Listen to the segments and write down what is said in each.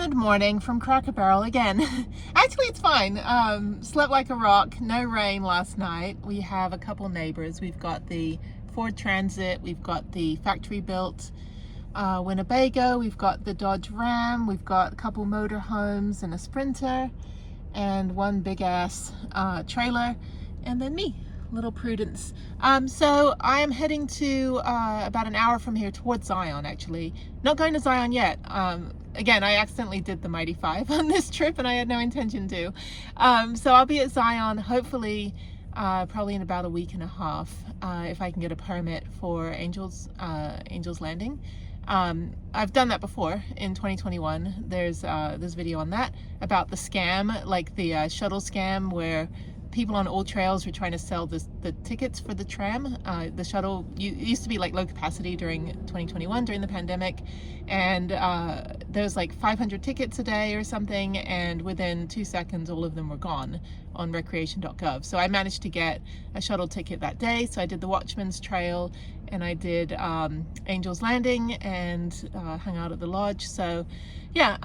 Good morning from Cracker Barrel again. Actually, it's fine. Slept like a rock. No rain last night. We have a couple neighbors. We've got the Ford Transit. We've got the factory-built Winnebago. We've got the Dodge Ram. We've got a couple motorhomes and a Sprinter, and one big-ass trailer, and then me, little Prudence. So I am heading to about an hour from here towards Zion. Actually, not going to Zion yet. Again, I accidentally did the Mighty Five on this trip and I had no intention to. So I'll be at Zion hopefully probably in about a week and a half if I can get a permit for Angel's Landing. I've done that before in 2021. There's this video on that about the scam, like the shuttle scam, where people on all trails were trying to sell the tickets for the tram. The shuttle used to be like low capacity during 2021 during the pandemic, and there was like 500 tickets a day or something, and within 2 seconds all of them were gone on recreation.gov. So I managed to get a shuttle ticket that day. So I did the Watchman's Trail and I did Angel's Landing and hung out at the lodge. So yeah,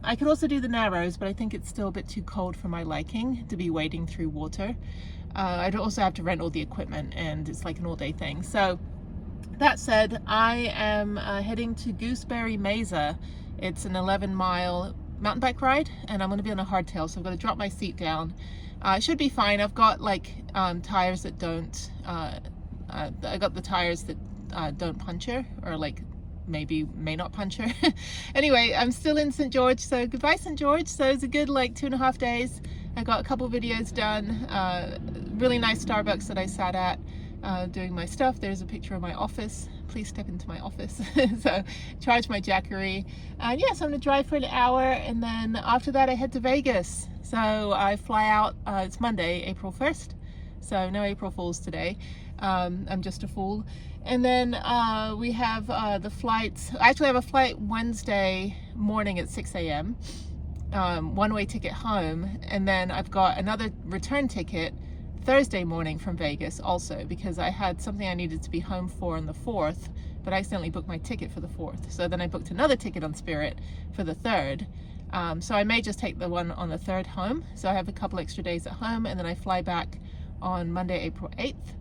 I could also do the Narrows, but I think it's still a bit too cold for my liking to be wading through water. I'd also have to rent all the equipment and it's like an all-day thing. So that said, I am heading to Gooseberry Mesa. It's an 11-mile mountain bike ride and I'm going to be on a hardtail, so I've got to drop my seat down. It should be fine. I've got like tires that don't I got the tires that don't puncture, or like may not puncture. Anyway, I'm still in St. George, so goodbye St. George. So it's a good like 2.5 days. I got a couple videos done, really nice Starbucks that I sat at doing my stuff. There's a picture of my office. Please step into my office. So charge my Jackery, and yes, I'm gonna drive for an hour, and then after that I head to Vegas. So I fly out, it's Monday, April 1st, so no April Fools today. I'm just a fool. And then we have the flights. I actually have a flight Wednesday morning at 6 a.m. One-way ticket home, and then I've got another return ticket Thursday morning from Vegas also, because I had something I needed to be home for on the 4th, but I accidentally booked my ticket for the 4th. So then I booked another ticket on Spirit for the 3rd. So I may just take the one on the 3rd home. So I have a couple extra days at home, and then I fly back on Monday, April 8th.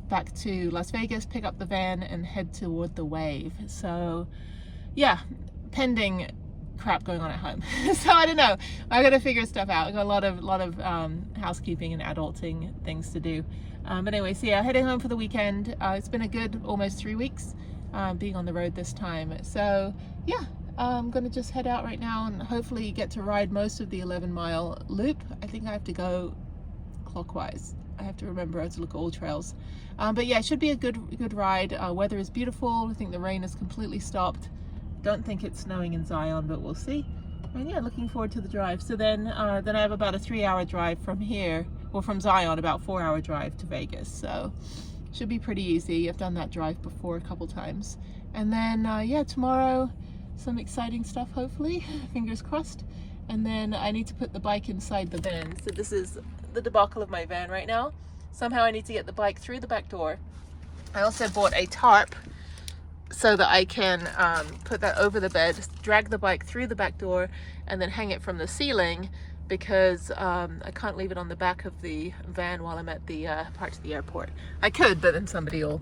Back to Las Vegas, pick up the van and head toward the Wave. So yeah, pending crap going on at home. So I don't know, I gotta figure stuff out. I got a lot of housekeeping and adulting things to do. But anyway, so yeah, heading home for the weekend. It's been a good almost 3 weeks being on the road this time. So yeah, I'm gonna just head out right now and hopefully get to ride most of the 11-mile loop. I think I have to go clockwise. I have to remember how to look at all trails. But yeah, it should be a good ride. Weather is beautiful. I think the rain has completely stopped. Don't think it's snowing in Zion, but we'll see. And yeah, looking forward to the drive. So then I have about a 3-hour drive from here, or from Zion, about 4-hour drive to Vegas. So should be pretty easy. I've done that drive before a couple times. And then yeah, tomorrow some exciting stuff, hopefully, fingers crossed. And then I need to put the bike inside the van. So this is the debacle of my van right now. Somehow I need to get the bike through the back door. I also bought a tarp so that I can put that over the bed, drag the bike through the back door, and then hang it from the ceiling, because I can't leave it on the back of the van while I'm at the parked at the airport. I could, but then somebody will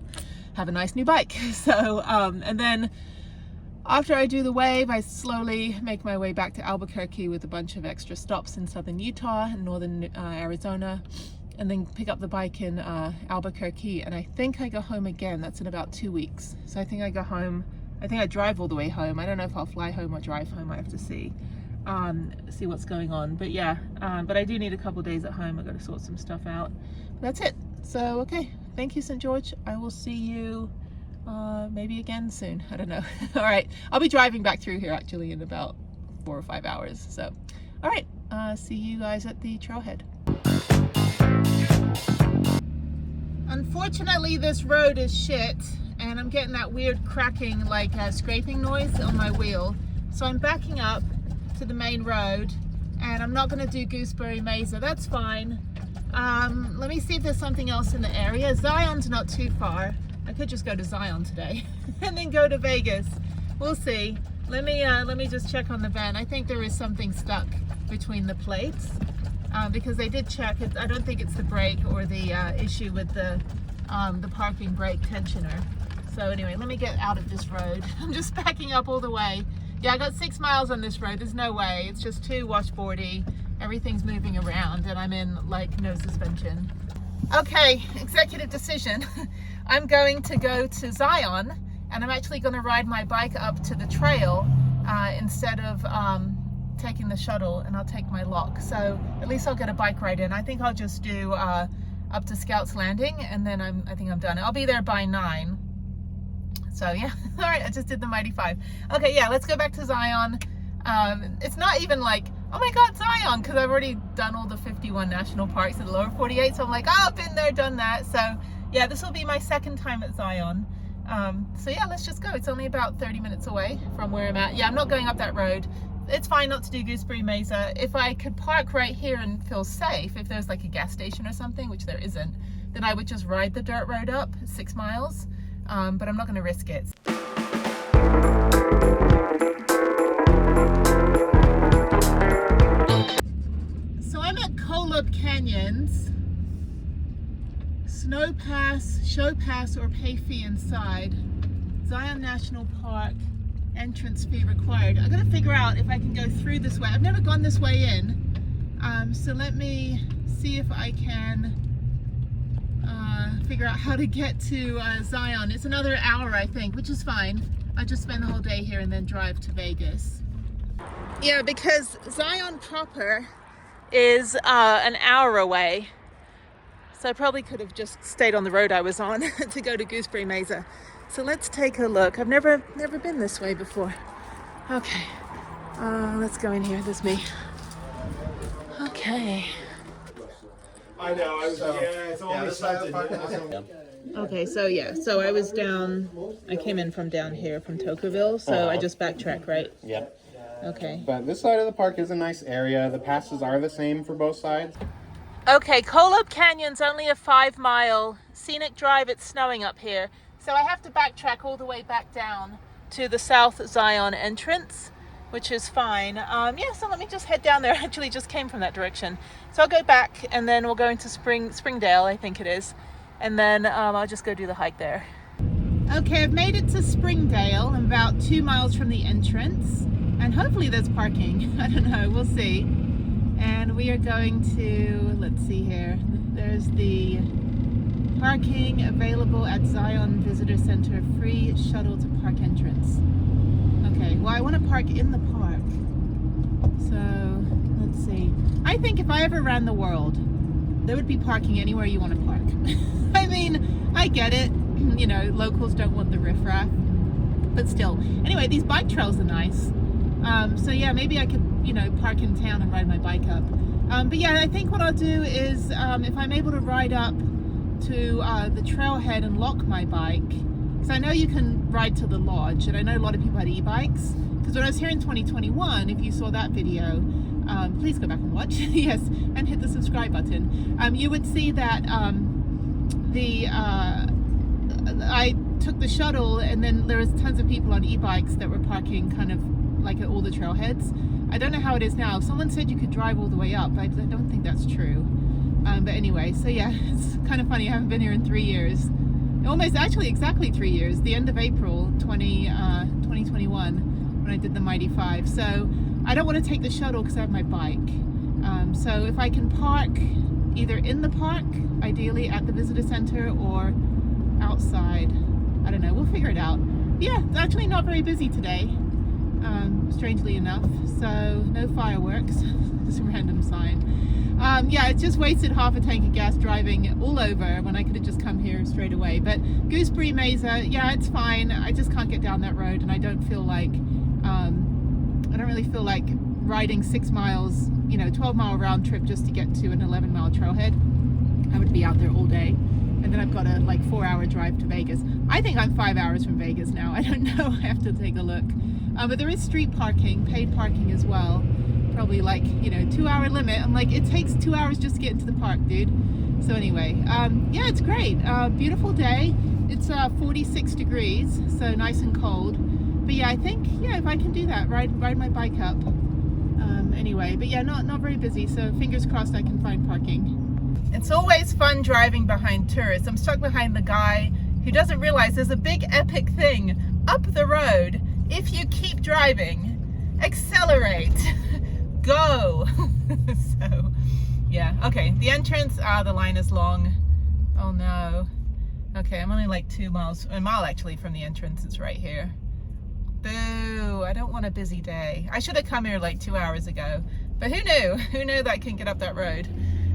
have a nice new bike. So and then after I do the Wave, I slowly make my way back to Albuquerque with a bunch of extra stops in southern Utah and northern Arizona, and then pick up the bike in Albuquerque, and I think I go home again. That's in about 2 weeks. So I think I go home, I think I drive all the way home. I don't know if I'll fly home or drive home. I have to see what's going on. But yeah, but I do need a couple days at home. I've got to sort some stuff out. But that's it. So okay, thank you, St. George. I will see you maybe again soon. I don't know. All right, I'll be driving back through here actually in about 4 or 5 hours. So all right, see you guys at the trailhead. Unfortunately, this road is shit, and I'm getting that weird cracking, like scraping noise on my wheel. So I'm backing up to the main road, and I'm not going to do Gooseberry Mesa. That's fine. Let me see if there's something else in the area. Zion's not too far. I could just go to Zion today and then go to Vegas. We'll see. Let me just check on the van. I think there is something stuck between the plates because they did check it. I don't think it's the brake or the issue with the parking brake tensioner. So anyway, let me get out of this road. I'm just backing up all the way. Yeah, I got 6 miles on this road. There's no way. It's just too washboardy. Everything's moving around and I'm in like no suspension. Okay, executive decision. I'm going to go to Zion and I'm actually going to ride my bike up to the trail instead of taking the shuttle, and I'll take my lock. So at least I'll get a bike ride in. I think I'll just do up to Scouts Landing and then I think I'm done. I'll be there by 9. So yeah, all right, I just did the Mighty 5. Okay, yeah, let's go back to Zion. It's not even like, oh my God, Zion, because I've already done all the 51 national parks in the lower 48. So I'm like, oh, I've been there, done that. So yeah, this will be my second time at Zion. So yeah, let's just go. It's only about 30 minutes away from where I'm at. Yeah, I'm not going up that road. It's fine not to do Gooseberry Mesa. If I could park right here and feel safe, if there's like a gas station or something, which there isn't, then I would just ride the dirt road up 6 miles. But I'm not going to risk it. So I'm at Kolob Canyons. Snow pass, show pass, or pay fee inside. Zion National Park, entrance fee required. I'm gonna figure out if I can go through this way. I've never gone this way in. So let me see if I can figure out how to get to Zion. It's another hour, I think, which is fine. I just spend the whole day here and then drive to Vegas. Yeah, because Zion proper is an hour away. So I probably could have just stayed on the road I was on to go to Gooseberry Mesa. So let's take a look. I've never been this way before. Okay, let's go in here. There's me. Okay. I know. It's always something. Okay, so yeah, so I was down. I came in from down here from Tocqueville, so I just backtrack, right? Yep. Okay. But this side of the park is a nice area. The passes are the same for both sides. Okay, Kolob Canyon's only a 5-mile scenic drive. It's snowing up here, so I have to backtrack all the way back down to the South Zion entrance, which is fine. Yeah, so let me just head down there. I actually just came from that direction. So I'll go back and then we'll go into Springdale, I think it is. And then I'll just go do the hike there. Okay, I've made it to Springdale. I'm about 2 miles from the entrance. And hopefully there's parking. I don't know, we'll see. And we are going to, let's see here. There's the parking available at Zion Visitor Center, free shuttle to park entrance. Okay, well I want to park in the park. So, let's see. I think if I ever ran the world, there would be parking anywhere you want to park. I mean, I get it. You know, locals don't want the riffraff. But still. Anyway, these bike trails are nice. So yeah, maybe I could, you know, park in town and ride my bike up. But yeah, I think what I'll do is, if I'm able to ride up to the trailhead and lock my bike, because I know you can ride to the lodge, and I know a lot of people had e-bikes. Because when I was here in 2021, if you saw that video, please go back and watch, yes, and hit the subscribe button. You would see that I took the shuttle, and then there was tons of people on e-bikes that were parking kind of like at all the trailheads. I don't know how it is now. Someone said you could drive all the way up. I don't think that's true. But anyway, so yeah, it's kind of funny. I haven't been here in 3 years. Almost, actually exactly 3 years. The end of April 2021 when I did the Mighty 5. So I don't want to take the shuttle because I have my bike. So if I can park either in the park, ideally at the visitor center, or outside, I don't know, we'll figure it out. But yeah, it's actually not very busy today. Strangely enough, so no fireworks. Just a random sign. Yeah, it just wasted half a tank of gas driving all over when I could have just come here straight away. But Gooseberry Mesa, yeah, it's fine. I just can't get down that road, and I don't feel like I don't really feel like riding 6 miles, you know, 12-mile round trip just to get to an 11-mile trailhead. I would be out there all day. And then I've got a like 4-hour drive to Vegas. I think I'm 5 hours from Vegas now. I don't know. I have to take a look. But there is street parking, paid parking as well. Probably like, you know, 2-hour limit. I'm like, it takes 2 hours just to get into the park, dude. So anyway, yeah, it's great. Beautiful day. It's 46 degrees, so nice and cold. But yeah, I think, yeah, if I can do that, ride my bike up. Anyway, but yeah, not very busy, so fingers crossed I can find parking. It's always fun driving behind tourists. I'm stuck behind the guy who doesn't realize there's a big epic thing up the road. If you keep driving, accelerate, go. So yeah, okay, the entrance, the line is long. Oh no. Okay, I'm only like 2 miles, a mile actually from the entrance. It's right here. Boo, I don't want a busy day. I should have come here like 2 hours ago, but who knew? Who knew that I can get up that road?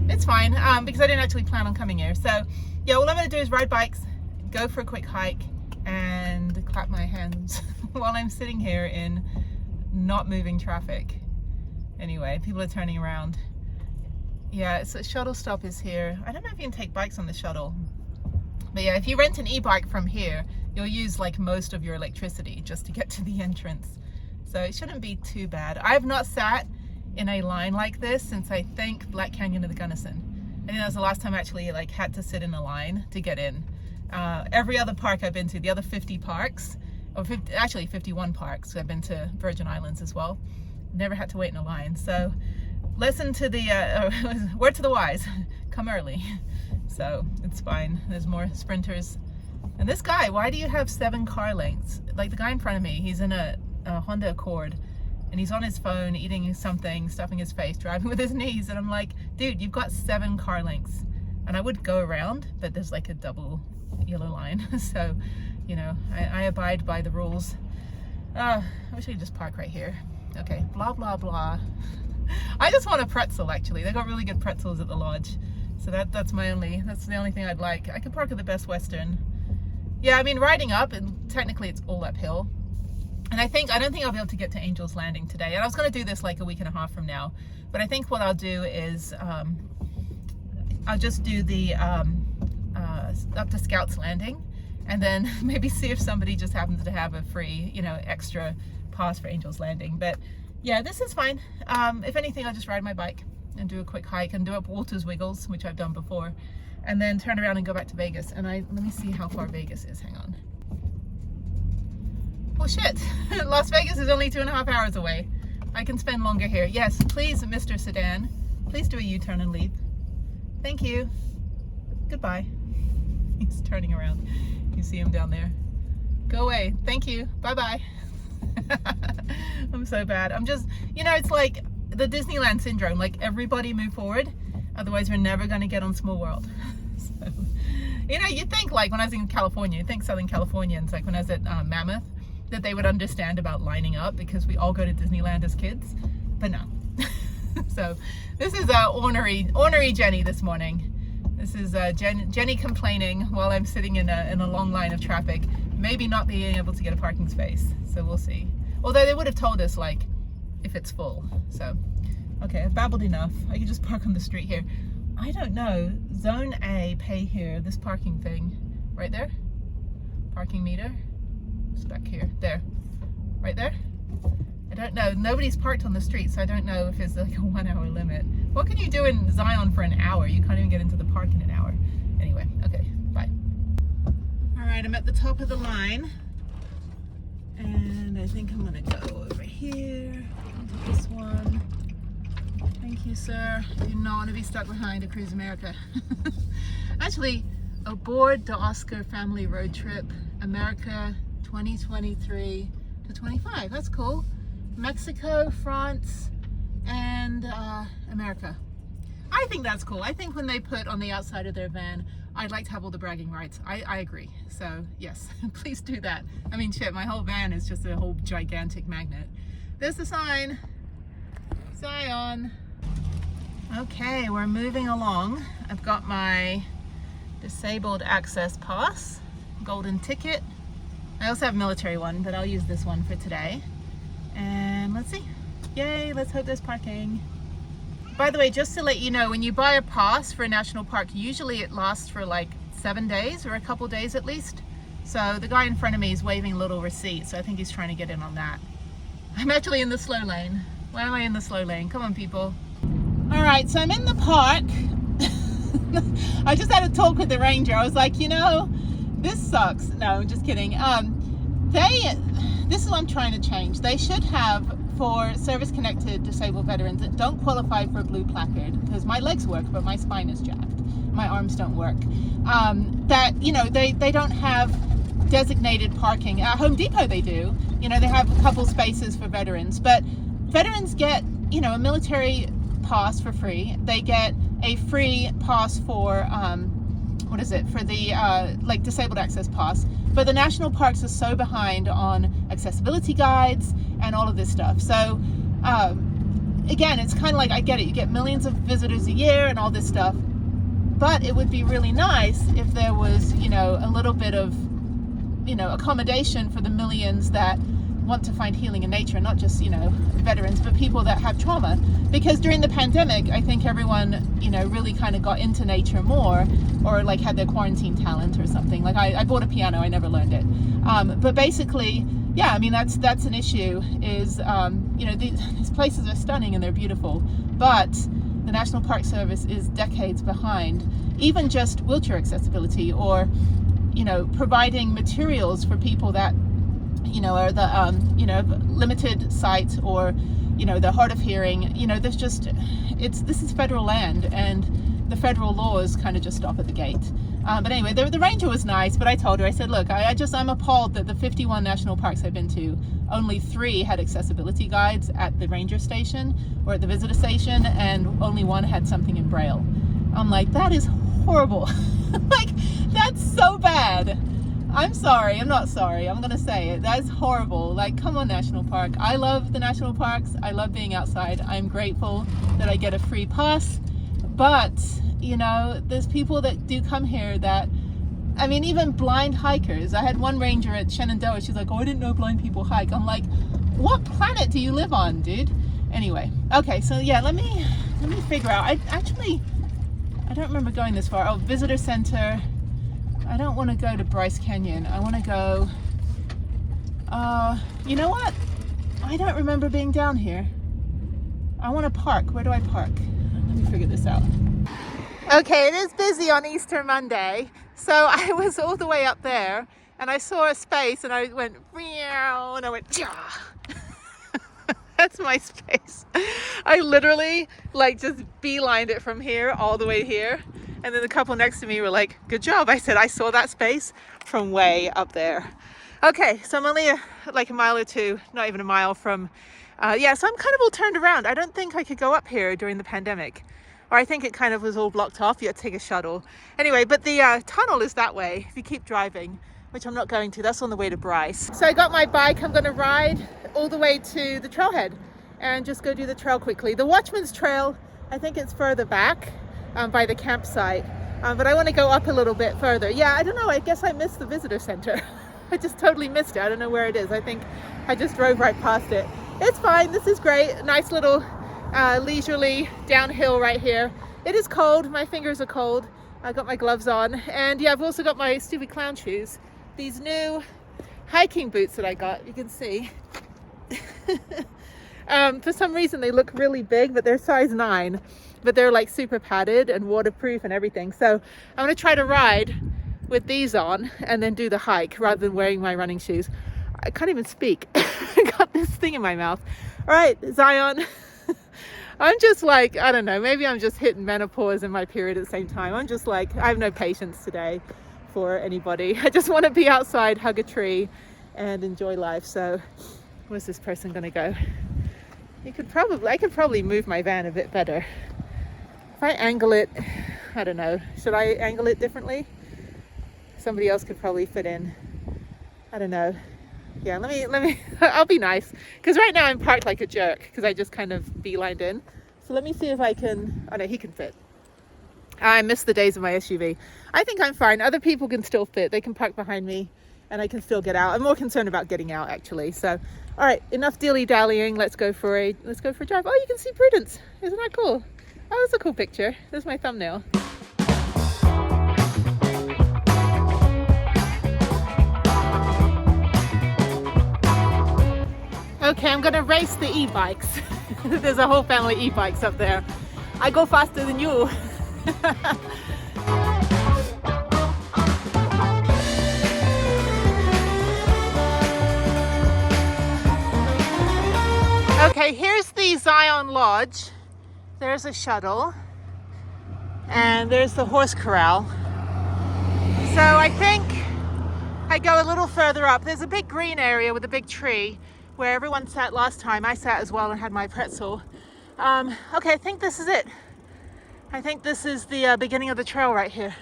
It's fine, because I didn't actually plan on coming here. So yeah, all I'm gonna do is ride bikes, go for a quick hike, and clap my hands while I'm sitting here in not moving traffic. Anyway, people are turning around. Yeah, so shuttle stop is here. I don't know if you can take bikes on the shuttle. But yeah, if you rent an e-bike from here, you'll use like most of your electricity just to get to the entrance. So it shouldn't be too bad. I have not sat in a line like this since I think Black Canyon of the Gunnison. I think that was the last time I actually like had to sit in a line to get in. Every other park I've been to, the other 50 parks, or 50, actually 51 parks, I've been to Virgin Islands as well. Never had to wait in a line. So listen to the, word to the wise, come early. So it's fine. There's more sprinters. And this guy, why do you have 7 car lengths? Like the guy in front of me, he's in a Honda Accord and he's on his phone eating something, stuffing his face, driving with his knees. And I'm like, dude, you've got 7 car lengths. And I would go around, but there's like a double yellow line. So, you know, I abide by the rules. I wish I could just park right here. Okay, blah, blah, blah. I just want a pretzel actually. They got really good pretzels at the lodge. So that's the only thing I'd like. I could park at the Best Western. Yeah, I mean, riding up, and technically it's all uphill. And I don't think I'll be able to get to Angel's Landing today. And I was going to do this like a week and a half from now. But I think what I'll do is I'll just do the up to Scouts Landing, and then maybe see if somebody just happens to have a free, you know, extra pass for Angel's Landing. But yeah, this is fine. If anything, I'll just ride my bike and do a quick hike and do up Walter's Wiggles, which I've done before, and then turn around and go back to Vegas. And let me see how far Vegas is. Hang on. Well, shit. Las Vegas is only 2.5 hours away. I can spend longer here. Yes, please, Mr. Sedan, please do a U-turn and leave. Thank you. Goodbye. He's turning around. You see him down there. Go away. Thank you. Bye-bye. I'm so bad. I'm just, you know, it's like the Disneyland syndrome, like everybody move forward, otherwise we're never going to get on Small World. So, you know, you think like when I was in California, you think Southern Californians, like when I was at Mammoth, that they would understand about lining up because we all go to Disneyland as kids, but no. So this is ornery Jenny this morning. This is Jenny complaining while I'm sitting in a long line of traffic, maybe not being able to get a parking space. So we'll see. Although they would have told us like if it's full. So okay, I've babbled enough. I can just park on the street here. I don't know. Zone A, pay here. This parking thing right there. Parking meter. It's back here. There. Right there. I don't know. Nobody's parked on the street, so I don't know if there's like a 1 hour limit. What can you do in Zion for an hour? You can't even get into the park in an hour. Anyway, okay, bye. All right, I'm at the top of the line. And I think I'm gonna go over here, into this one. Thank you, sir. I do not want to be stuck behind a Cruise America. Actually, aboard the Oscar family road trip, America 2023 to 25. That's cool. Mexico, France, and America. I think that's cool. I think when they put on the outside of their van, I'd like to have all the bragging rights. I agree. So yes, please do that. I mean, shit, my whole van is just a whole gigantic magnet. There's the sign. Zion. Okay, we're moving along. I've got my disabled access pass, golden ticket. I also have a military one, but I'll use this one for today. And let's see. Yay, let's hope there's parking. By the way, just to let you know, when you buy a pass for a national park, usually it lasts for like 7 days or a couple days at least. So the guy in front of me is waving a little receipt, so I think he's trying to get in on that. I'm actually in the slow lane. Why am I in the slow lane? Come on, people. All right, so I'm in the park. I just had a talk with the ranger. I was like, you know, this sucks. No, I'm just kidding. this is what I'm trying to change. They should have, for service-connected disabled veterans that don't qualify for a blue placard, because my legs work, but my spine is jacked. My arms don't work. That, you know, they don't have designated parking. At Home Depot they do. You know, they have a couple spaces for veterans, but veterans get, you know, a military pass for free. They get a free pass for, what is it, for the like disabled access pass. But the national parks are so behind on accessibility guides and all of this stuff. So again, it's kind of like, I get it, you get millions of visitors a year and all this stuff, but it would be really nice if there was, you know, a little bit of, you know, accommodation for the millions that want to find healing in nature, not just, you know, veterans, but people that have trauma. Because during the pandemic, I think everyone, you know, really kind of got into nature more, or like had their quarantine talent or something. Like I bought a piano, I never learned it. But basically, yeah, I mean, that's an issue, is, you know, these places are stunning and they're beautiful, but the National Park Service is decades behind, even just wheelchair accessibility, or, you know, providing materials for people that, you know, are the, you know, limited sight, or, you know, they're hard of hearing. You know, there's just, this is federal land, and the federal laws kind of just stop at the gate. But anyway, the ranger was nice, but I told her, I said, look, I'm appalled that the 51 national parks I've been to, only 3 had accessibility guides at the ranger station or at the visitor station, and only 1 had something in Braille. I'm like, that is horrible. Like, that's so bad. I'm sorry, I'm not sorry, I'm gonna say it. That's horrible. Like, come on, national park. I love the national parks. I love being outside. I'm grateful that I get a free pass. But, you know, there's people that do come here that, I mean, even blind hikers. I had one ranger at Shenandoah, she's like, oh, I didn't know blind people hike. I'm like, what planet do you live on, dude? Anyway, okay, so yeah, let me figure out. I don't remember going this far. Oh, visitor center. I don't want to go to Bryce Canyon. I want to go, you know what? I don't remember being down here. I want to park. Where do I park? Let me figure this out. Okay, it is busy on Easter Monday. So I was all the way up there and I saw a space and I went, meow, and I went, ja. That's my space. I literally like just beelined it from here all the way here. And then the couple next to me were like, good job. I said, I saw that space from way up there. Okay, so I'm only like a mile or two, not even a mile from, yeah, so I'm kind of all turned around. I don't think I could go up here during the pandemic. Or I think it kind of was all blocked off. You had to take a shuttle. Anyway, but the tunnel is that way if you keep driving, which I'm not going to. That's on the way to Bryce. So I got my bike. I'm going to ride all the way to the trailhead and just go do the trail quickly. The Watchman's Trail, I think it's further back by the campsite. But I want to go up a little bit further. Yeah, I don't know. I guess I missed the visitor center. I just totally missed it. I don't know where it is. I think I just drove right past it. It's fine. This is great. Nice little leisurely downhill right here. It is cold. My fingers are cold. I got my gloves on. And yeah, I've also got my stupid clown shoes. These new hiking boots that I got. You can see. For some reason they look really big, but they're size 9. But they're like super padded and waterproof and everything. So I'm going to try to ride with these on and then do the hike rather than wearing my running shoes. I can't even speak. I got this thing in my mouth. All right, Zion. I'm just like, I don't know, maybe I'm just hitting menopause and my period at the same time. I'm just like, I have no patience today for anybody. I just want to be outside, hug a tree and enjoy life. So where's this person going to go? I could probably move my van a bit better. If I angle it, I don't know, should I angle it differently? Somebody else could probably fit in. I don't know. Yeah, let me, I'll be nice. Because right now I'm parked like a jerk because I just kind of beelined in. So let me see if I can, oh no, he can fit. I miss the days of my SUV. I think I'm fine. Other people can still fit. They can park behind me and I can still get out. I'm more concerned about getting out actually. So, all right, enough dilly-dallying. Let's go for a drive. Oh, you can see Prudence. Isn't that cool? Oh, that's a cool picture. There's my thumbnail. Okay, I'm gonna race the e-bikes. There's a whole family of e-bikes up there. I go faster than you. Okay, here's the Zion Lodge. There's a shuttle. And there's the horse corral. So I think I go a little further up. There's a big green area with a big tree where everyone sat last time. I sat as well and had my pretzel. Okay, I think this is it. I think this is the beginning of the trail right here.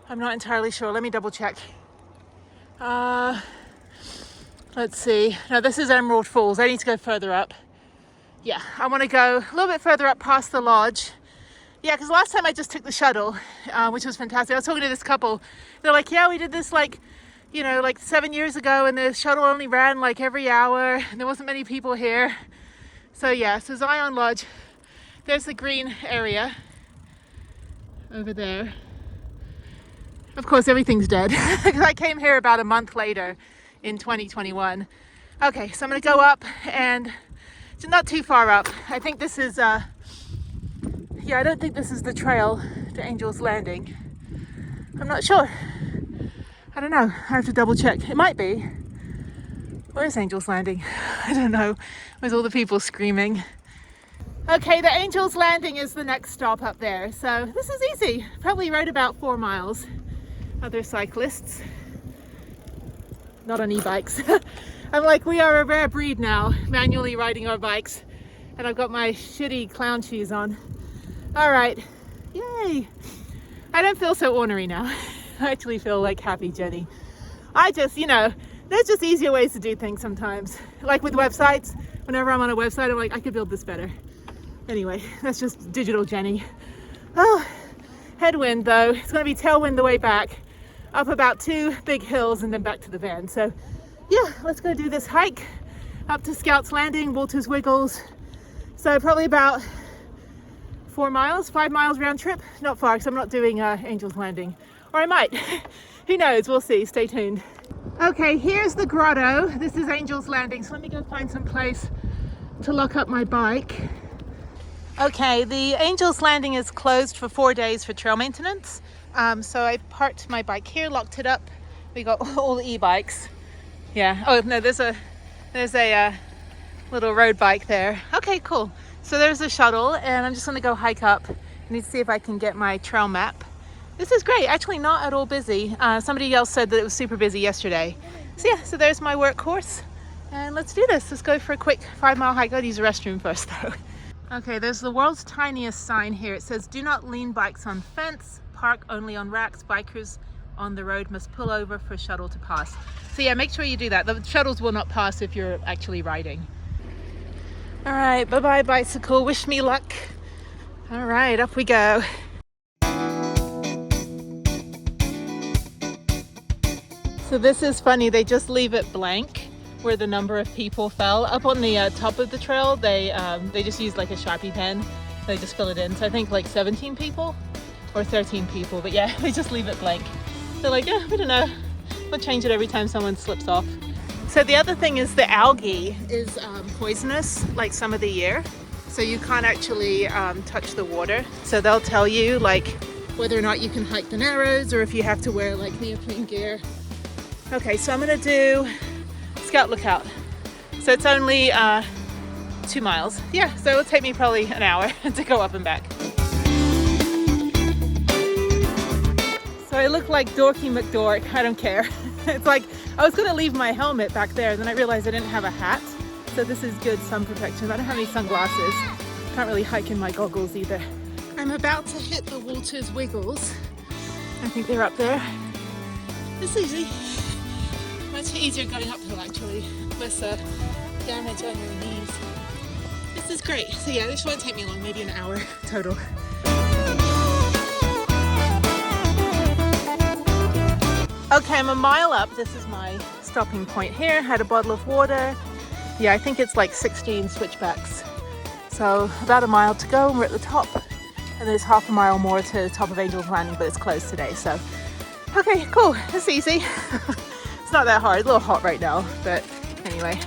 I'm not entirely sure. Let me double check. Let's see. No, this is Emerald Falls. I need to go further up. Yeah, I want to go a little bit further up past the lodge. Yeah, because last time I just took the shuttle, which was fantastic. I was talking to this couple. They're like, yeah, we did this like 7 years ago, and the shuttle only ran like every hour, and there wasn't many people here. So yeah, so Zion Lodge. There's the green area over there. Of course, everything's dead because I came here about a month later in 2021. Okay, so I'm gonna go up, and it's not too far up. I think this is, yeah, I don't think this is the trail to Angel's Landing. I'm not sure. I don't know. I have to double check. It might be. Where's Angel's Landing? I don't know. Where's all the people screaming? Okay, the Angel's Landing is the next stop up there. So this is easy. Probably rode about 4 miles. Other cyclists. Not on e-bikes. I'm like, we are a rare breed now, manually riding our bikes. And I've got my shitty clown shoes on. All right. Yay. I don't feel so ornery now. I actually feel like happy Jenny. I just, there's just easier ways to do things sometimes. Like with websites, whenever I'm on a website, I'm like, I could build this better. Anyway, that's just digital Jenny. Oh, headwind though. It's gonna be tailwind the way back. Up about 2 big hills and then back to the van. So yeah, let's go do this hike up to Scouts Landing, Walter's Wiggles. So probably about 4 miles, 5 miles round trip. Not far, because I'm not doing Angel's Landing. Or I might. Who knows? We'll see. Stay tuned. Okay, here's the grotto. This is Angel's Landing. So let me go find some place to lock up my bike. Okay, the Angel's Landing is closed for 4 days for trail maintenance. So I parked my bike here, locked it up. We got all the e-bikes. Yeah. Oh no, there's a little road bike there. Okay, cool. So there's a shuttle, and I'm just gonna go hike up. I need to see if I can get my trail map. This is great. Actually, not at all busy. Somebody else said that it was super busy yesterday. So yeah, so there's my workhorse, and let's do this. Let's go for a quick 5-mile hike. I'll use the restroom first though. Okay, there's the world's tiniest sign here. It says, "Do not lean bikes on fence. Park only on racks. Bikers on the road must pull over for shuttle to pass." So yeah, make sure you do that. The shuttles will not pass if you're actually riding. All right, bye-bye bicycle. Wish me luck. All right, up we go. So this is funny. They just leave it blank where the number of people fell. Up on the top of the trail, they just use like a Sharpie pen. They just fill it in. So I think like 17 people or 13 people. But yeah, they just leave it blank. They're like, yeah, we don't know. We'll change it every time someone slips off. So the other thing is the algae is poisonous like some of the year. So you can't actually touch the water. So they'll tell you like whether or not you can hike the Narrows or if you have to wear like neoprene gear. Okay, so I'm gonna do Scout Lookout. So it's only 2 miles. Yeah, so it'll take me probably an hour to go up and back. So I look like Dorky McDork. I don't care. It's like I was gonna leave my helmet back there, and then I realized I didn't have a hat. So this is good sun protection. I don't have any sunglasses. Can't really hike in my goggles either. I'm about to hit the Walter's Wiggles. I think they're up there. It's easy. Much easier going uphill actually. Less damage on your knees. This is great. So yeah, this won't take me long, maybe an hour total. Okay, I'm a mile up. This is my stopping point here. Had a bottle of water. Yeah, I think it's like 16 switchbacks. So about a mile to go and we're at the top. And there's half a mile more to the top of Angel's Landing, but it's closed today. So, okay, cool. It's easy. It's not that hard. It's a little hot right now, but anyway.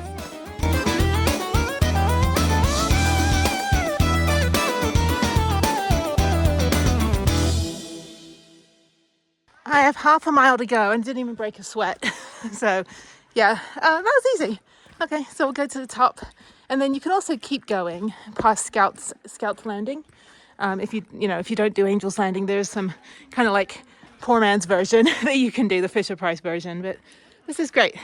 I have half a mile to go and didn't even break a sweat. So yeah, that was easy. Okay, so we'll go to the top, and then you can also keep going past Scouts Landing. If you don't do Angels Landing, there's some kind of like poor man's version that you can do, the Fisher Price version, but this is great.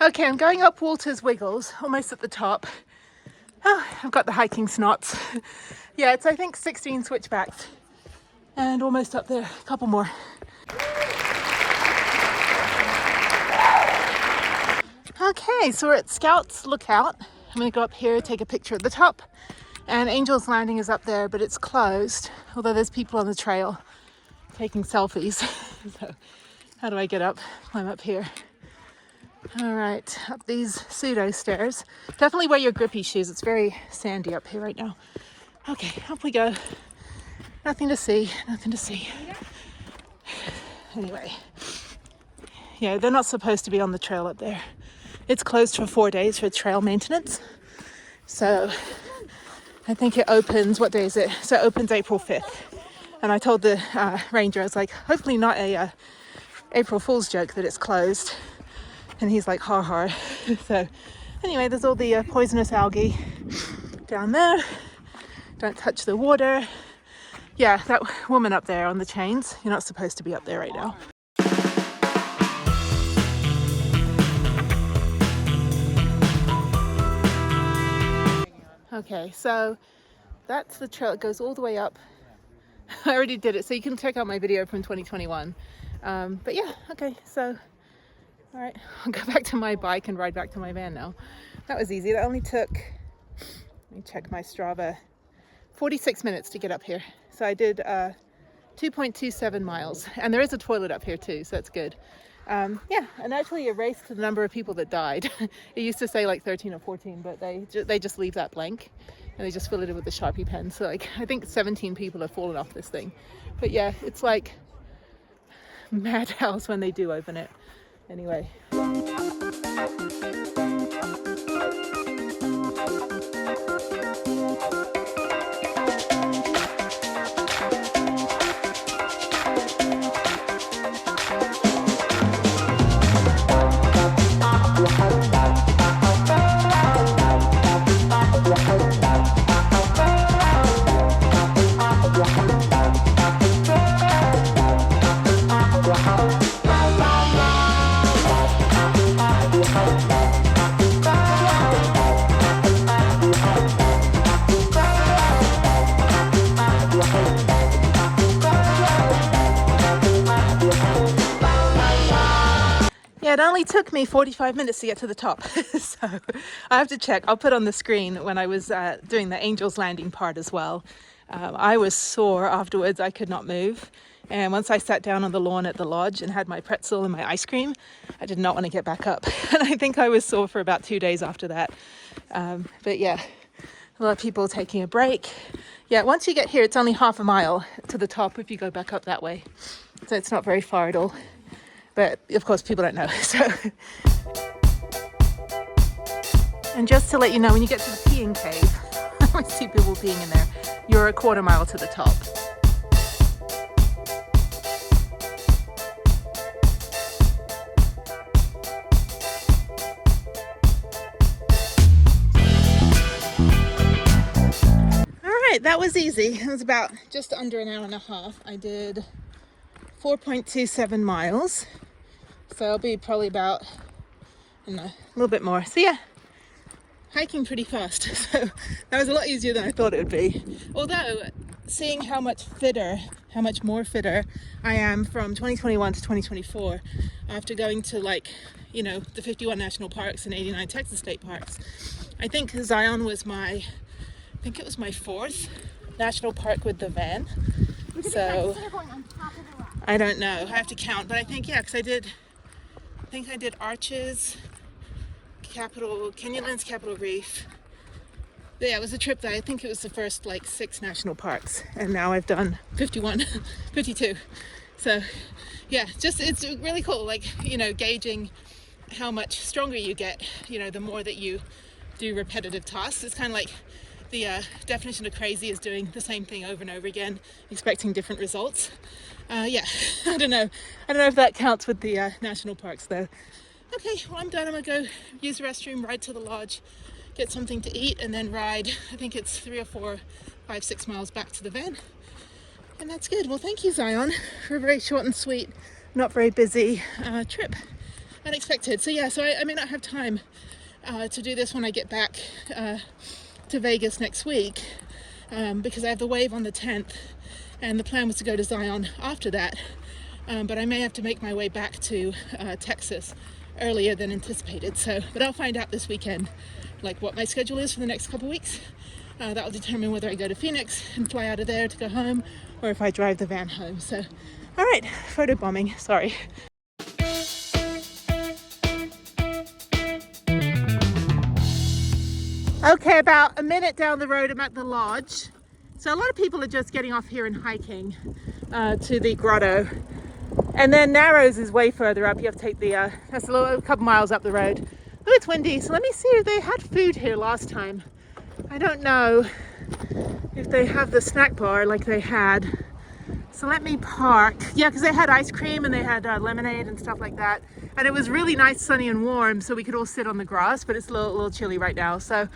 Okay, I'm going up Walter's Wiggles, almost at the top. Oh, I've got the hiking snots. Yeah, it's I think 16 switchbacks and almost up there, a couple more. Okay, so we're at Scouts Lookout. I'm gonna go up here, take a picture at the top, and Angel's Landing is up there, but it's closed, although there's people on the trail taking selfies. So how do I get up? Climb up here. All right, up these pseudo stairs. Definitely wear your grippy shoes. It's very sandy up here right now. Okay, up we go. Nothing to see, nothing to see. Anyway, yeah, they're not supposed to be on the trail up there. It's closed for 4 days for trail maintenance. So I think it opens, what day is it? So it opens April 5th. And I told the ranger, I was like, hopefully not a April Fool's joke that it's closed. And he's like, ha ha. So anyway, there's all the poisonous algae down there. Don't touch the water. Yeah, that woman up there on the chains, you're not supposed to be up there right now. Okay, so that's the trail. It goes all the way up. I already did it, so you can check out my video from 2021. But yeah, okay, so all right, I'll go back to my bike and ride back to my van now. That was easy. That only took, let me check my Strava, 46 minutes to get up here. So I did 2.27 miles, and there is a toilet up here too, so that's good. Yeah, and actually erased the number of people that died. It used to say like 13 or 14, but they just leave that blank, and they just fill it in with the Sharpie pen. So like I think 17 people have fallen off this thing. But yeah, it's like madhouse when they do open it. Anyway. It only took me 45 minutes to get to the top. So I have to check. I'll put on the screen when I was doing the Angel's Landing part as well. I was sore afterwards. I could not move. And once I sat down on the lawn at the lodge and had my pretzel and my ice cream, I did not want to get back up. And I think I was sore for about 2 days after that. But yeah, a lot of people taking a break. Yeah, once you get here, it's only half a mile to the top if you go back up that way. So it's not very far at all. But of course people don't know. So, and just to let you know, when you get to the peeing cave, I see people peeing in there, you're a quarter mile to the top. All right, that was easy. It was about just under an hour and a half. I did 4.27 miles. So I'll be probably about, I don't know, a little bit more. So yeah, hiking pretty fast. So that was a lot easier than I thought it would be. Although, seeing how much more fitter I am from 2021 to 2024, after going to like, you know, the 51 national parks and 89 Texas state parks. I think Zion was I think it was my 4th national park with the van. So I don't know, I have to count, but I think, yeah, because I think I did Arches, Canyonlands, Capitol Reef. But yeah, it was a trip that I think it was the first like 6 national parks, and now I've done 51, 52. So yeah, just it's really cool, like, you know, gauging how much stronger you get, you know, the more that you do repetitive tasks. It's kind of like the definition of crazy is doing the same thing over and over again, expecting different results. Yeah, I don't know if that counts with the national parks though. Okay, well I'm done. I'm gonna go use the restroom, ride to the lodge, get something to eat, and then ride, I think it's 3 or 4, 5, 6 miles back to the van. And that's good. Well, thank you, Zion, for a very short and sweet, not very busy trip. Unexpected. So yeah, so I may not have time to do this when I get back to Vegas next week because I have the wave on the 10th, and the plan was to go to Zion after that. But I may have to make my way back to Texas earlier than anticipated. So, but I'll find out this weekend, like what my schedule is for the next couple weeks. That will determine whether I go to Phoenix and fly out of there to go home, or if I drive the van home. So, all right, photo bombing. Sorry. Okay, about a minute down the road, I'm at the lodge. So a lot of people are just getting off here and hiking to the grotto. And then Narrows is way further up. You have to take the, that's a couple miles up the road. Oh, it's windy. So let me see if they had food here last time. I don't know if they have the snack bar like they had. So let me park. Yeah, because they had ice cream and they had lemonade and stuff like that. And it was really nice, sunny and warm, so we could all sit on the grass, but it's a little chilly right now. So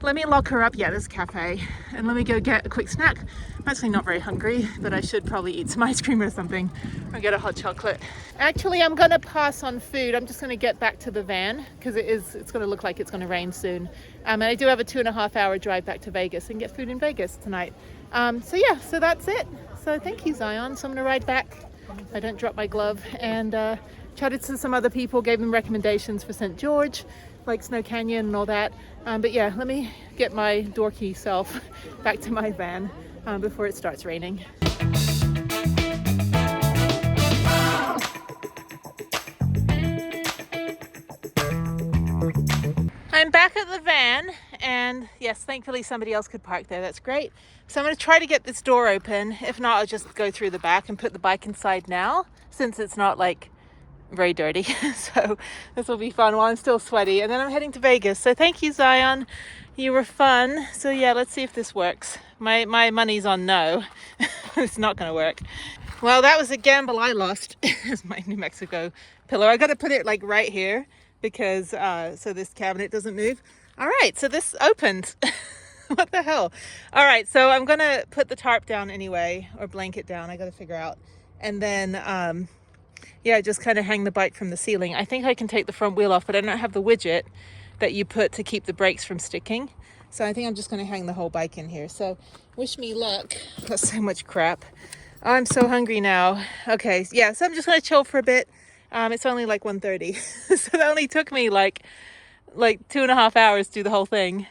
let me lock her up. Yeah, there's a cafe. And let me go get a quick snack. I'm actually not very hungry, but I should probably eat some ice cream or something, or get a hot chocolate. Actually, I'm gonna pass on food. I'm just gonna get back to the van because it's gonna look like it's gonna rain soon. And I do have a 2.5 hour drive back to Vegas and get food in Vegas tonight. So yeah, so that's it. So thank you, Zion. So I'm gonna ride back. I don't drop my glove, and chatted to some other people, gave them recommendations for St. George, like Snow Canyon and all that. But yeah, let me get my dorky self back to my van before it starts raining. I'm back at the van, and yes, thankfully somebody else could park there. That's great. So I'm going to try to get this door open. If not, I'll just go through the back and put the bike inside now, since it's not like very dirty. So this will be fun while I'm still sweaty. And then I'm heading to Vegas. So thank you, Zion. You were fun. So yeah, let's see if this works. My money's on no. It's not going to work. Well, that was a gamble I lost. It's my New Mexico pillow. I got to put it like right here because so this cabinet doesn't move. All right, so this opened. What the hell? All right, so I'm going to put the tarp down anyway, or blanket down. I got to figure out. And then yeah, just kind of hang the bike from the ceiling. I think I can take the front wheel off, but I don't have the widget that you put to keep the brakes from sticking. So I think I'm just going to hang the whole bike in here. So wish me luck. That's so much crap. I'm so hungry now. Okay, yeah, so I'm just going to chill for a bit. It's only like 1:30. So that only took me like 2.5 hours to do the whole thing.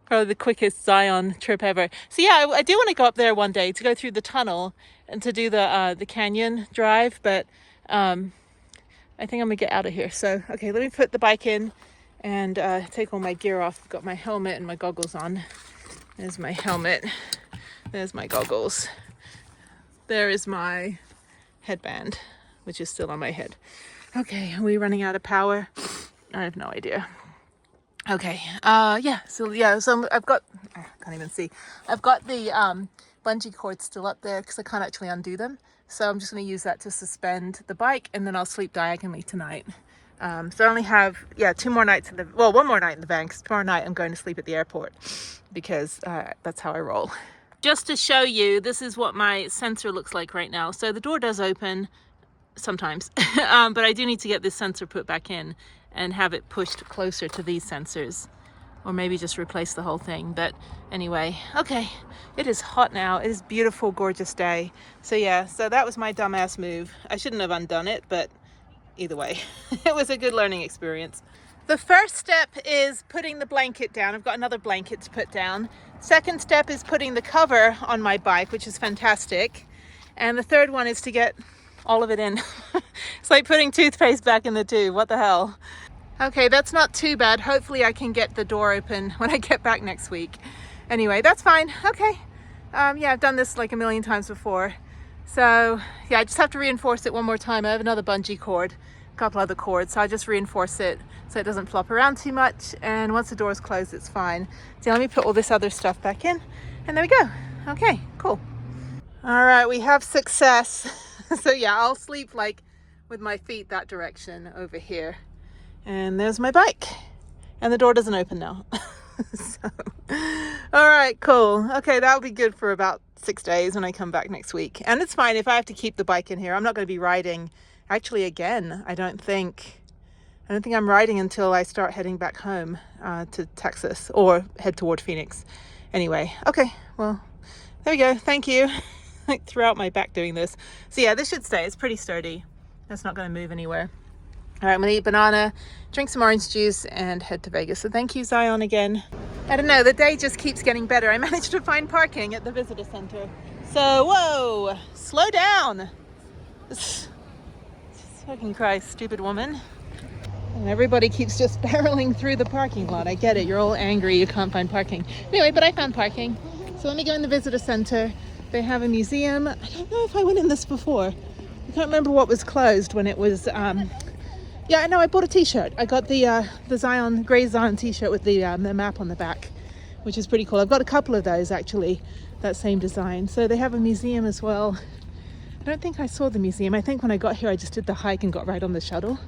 Probably the quickest Zion trip ever. So yeah, I do want to go up there one day to go through the tunnel and to do the canyon drive, but I think I'm gonna get out of here. So okay, let me put the bike in and take all my gear off. I've got my helmet and my goggles on. There's my helmet. There's my goggles. There is my headband, which is still on my head. Okay, are we running out of power? I have no idea. Okay, yeah, so I've got, I can't even see. I've got the bungee cords still up there because I can't actually undo them. So I'm just going to use that to suspend the bike, and then I'll sleep diagonally tonight. So I only have, yeah, 2 more nights one more night in the van, because tomorrow night I'm going to sleep at the airport because that's how I roll. Just to show you, this is what my sensor looks like right now. So the door does open sometimes, but I do need to get this sensor put back in and have it pushed closer to these sensors, or maybe just replace the whole thing. But anyway, okay, it is hot now. It is beautiful, gorgeous day. So yeah, so that was my dumbass move. I shouldn't have undone it, but either way, it was a good learning experience. The first step is putting the blanket down. I've got another blanket to put down. Second step is putting the cover on my bike, which is fantastic. And the third one is to get all of it in. It's like putting toothpaste back in the tube. What the hell? Okay, that's not too bad. Hopefully I can get the door open when I get back next week. Anyway, that's fine. Okay. Yeah, I've done this like a million times before. So yeah, I just have to reinforce it one more time. I have another bungee cord a couple other cords. So I just reinforce it so it doesn't flop around too much. And once the door is closed, it's fine. So let me put all this other stuff back in. And there we go. Okay, cool. All right, we have success. So yeah, I'll sleep like with my feet that direction over here. And there's my bike. And the door doesn't open now. So, all right, cool. Okay, that'll be good for about 6 days when I come back next week. And it's fine if I have to keep the bike in here. I'm not going to be riding actually again. I don't think I'm riding until I start heading back home to Texas or head toward Phoenix. Anyway, okay, well, there we go. Thank you. I threw out my back doing this. So yeah, this should stay. It's pretty sturdy. It's not going to move anywhere. All right, I'm gonna eat banana, drink some orange juice, and head to Vegas. So thank you, Zion, again. I don't know, the day just keeps getting better. I managed to find parking at the visitor center. So, whoa, slow down. Fucking Christ, stupid woman. And everybody keeps just barreling through the parking lot. I get it, you're all angry you can't find parking. Anyway, but I found parking. So let me go in the visitor center. They have a museum. I don't know if I went in this before. I can't remember what was closed when it was, yeah, no, I bought a t-shirt. I got the Zion, gray Zion t-shirt with the map on the back, which is pretty cool. I've got a couple of those actually, that same design. So they have a museum as well. I don't think I saw the museum. I think when I got here, I just did the hike and got right on the shuttle.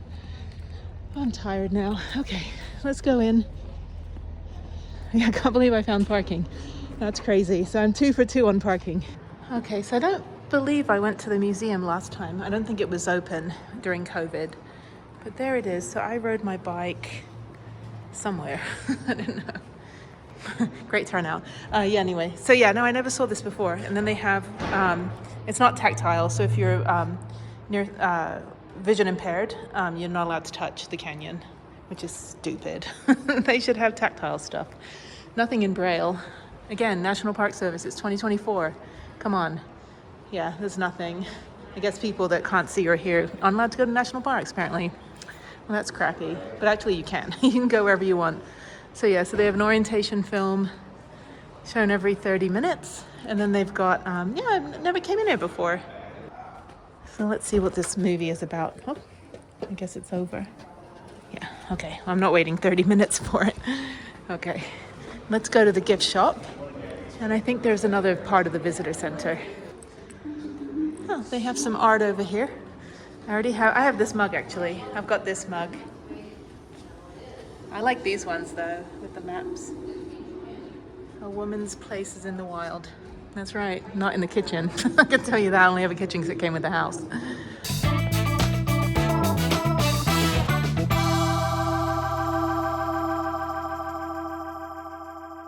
I'm tired now. Okay, let's go in. I can't believe I found parking. That's crazy. So I'm 2 for 2 on parking. Okay, so I don't believe I went to the museum last time. I don't think it was open during COVID. But there it is. So I rode my bike somewhere. I don't know. Great turnout. Yeah, anyway. So yeah, no, I never saw this before. And then they have, it's not tactile. So if you're near vision impaired, you're not allowed to touch the canyon, which is stupid. They should have tactile stuff. Nothing in Braille. Again, National Park Service, it's 2024. Come on. Yeah, there's nothing. I guess people that can't see or hear aren't allowed to go to national parks, apparently. Well, that's crappy, but actually you can. You can go wherever you want. So yeah, so they have an orientation film shown every 30 minutes. And then they've got, yeah, I never came in here before. So let's see what this movie is about. Oh, I guess it's over. Yeah, okay, I'm not waiting 30 minutes for it. Okay, let's go to the gift shop. And I think there's another part of the visitor center. Oh, they have some art over here. I have this mug actually. I've got this mug. I like these ones though, with the maps. A woman's place is in the wild. That's right, not in the kitchen. I can tell you that. I only have a kitchen because it came with the house.